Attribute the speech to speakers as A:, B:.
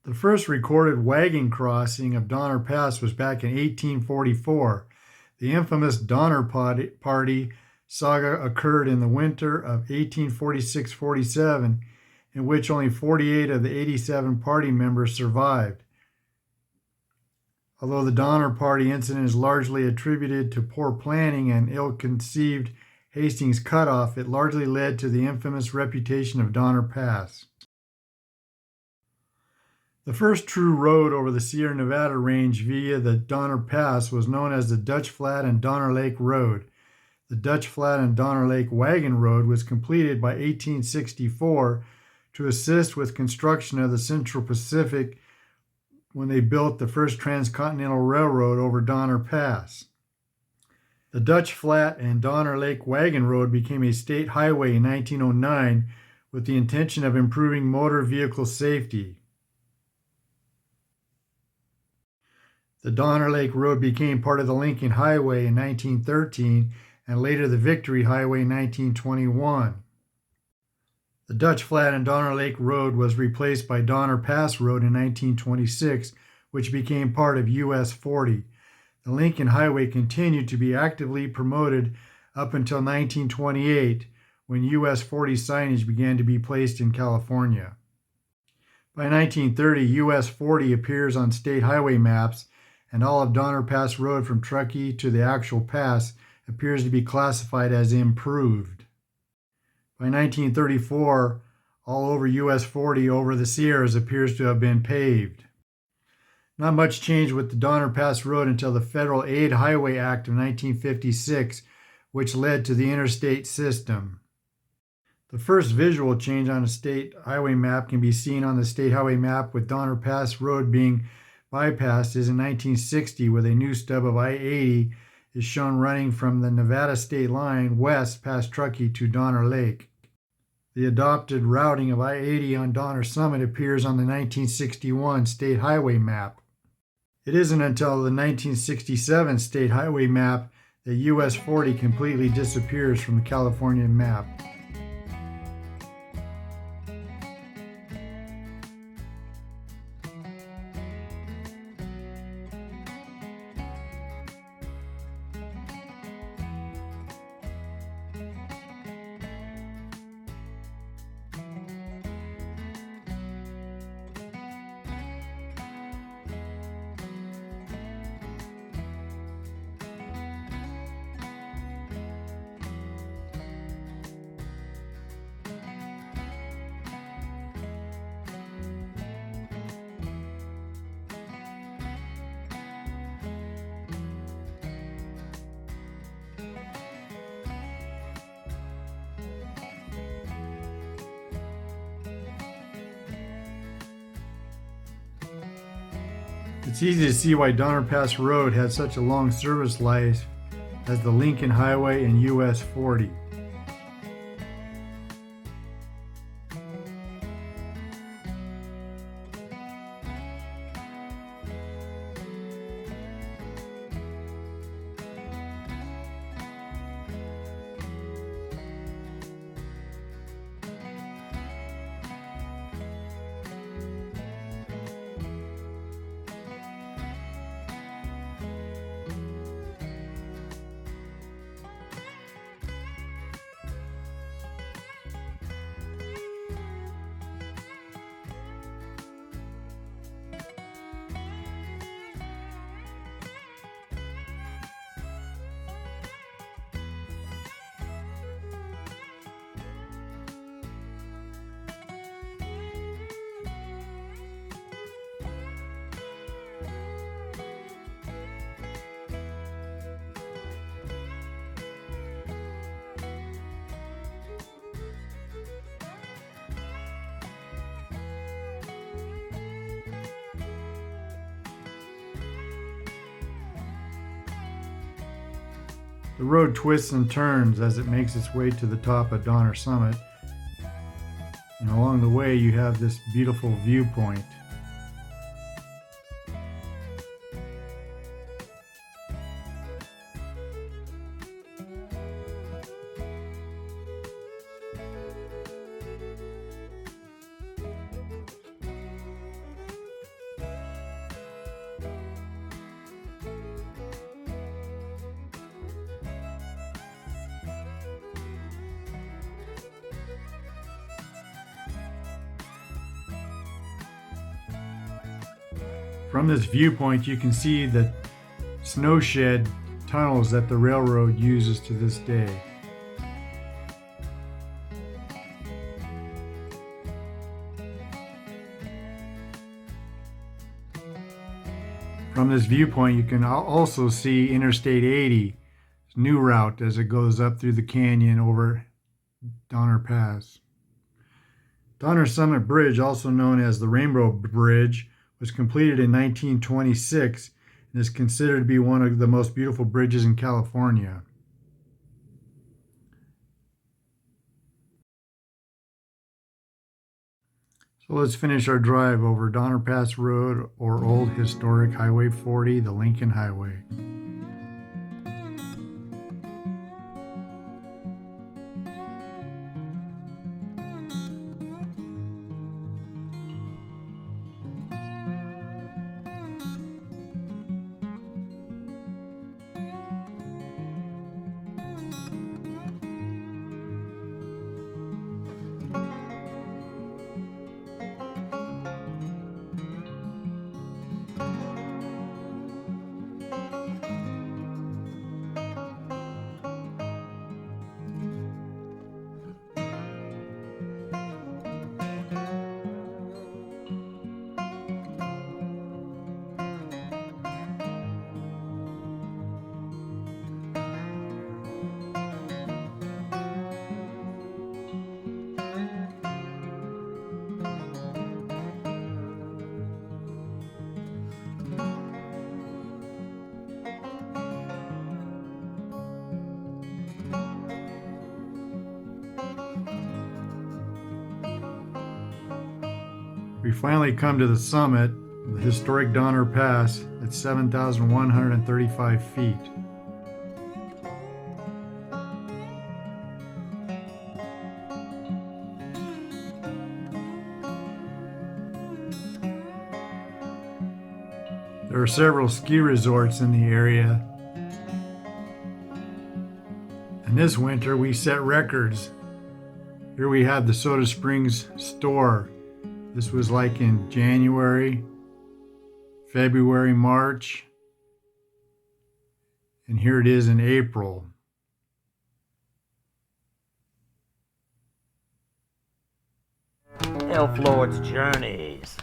A: The first recorded wagon crossing of Donner Pass was back in 1844. The infamous Donner Party saga occurred in the winter of 1846-47, in which only 48 of the 87 party members survived. Although the Donner Party incident is largely attributed to poor planning and ill-conceived Hastings cutoff, it largely led to the infamous reputation of Donner Pass. The first true road over the Sierra Nevada range via the Donner Pass was known as the Dutch Flat and Donner Lake Road. The Dutch Flat and Donner Lake Wagon Road was completed by 1864 to assist with construction of the Central Pacific when they built the first transcontinental railroad over Donner Pass. The Dutch Flat and Donner Lake Wagon Road became a state highway in 1909 with the intention of improving motor vehicle safety. The Donner Lake Road became part of the Lincoln Highway in 1913 and later the Victory Highway in 1921. The Dutch Flat and Donner Lake Road was replaced by Donner Pass Road in 1926, which became part of US 40. The Lincoln Highway continued to be actively promoted up until 1928, when US 40 signage began to be placed in California. By 1930, US 40 appears on state highway maps, and all of Donner Pass Road from Truckee to the actual pass appears to be classified as improved. By 1934, all over US 40 over the Sierras appears to have been paved. Not much changed with the Donner Pass Road until the Federal Aid Highway Act of 1956, which led to the interstate system. The first visual change on a state highway map can be seen on the state highway map with Donner Pass Road being bypassed is in 1960, where a new stub of I-80 is shown running from the Nevada state line west past Truckee to Donner Lake. The adopted routing of I-80 on Donner Summit appears on the 1961 state highway map. It isn't until the 1967 state highway map that US 40 completely disappears from the California map. It's easy to see why Donner Pass Road had such a long service life as the Lincoln Highway and US 40. The road twists and turns as it makes its way to the top of Donner Summit, and along the way you have this beautiful viewpoint. From this viewpoint, you can see the snow shed tunnels that the railroad uses to this day. From this viewpoint, you can also see Interstate 80, new route as it goes up through the canyon over Donner Pass. Donner Summit Bridge, also known as the Rainbow Bridge, was completed in 1926 and is considered to be one of the most beautiful bridges in California. So let's finish our drive over Donner Pass Road, or Old Historic Highway 40, the Lincoln Highway. We finally come to the summit, the historic Donner Pass at 7,135 feet. There are several ski resorts in the area. And this winter we set records. Here we have the Soda Springs store. This was like in January, February, March, and here it is in April.
B: Elf Lord's Journeys.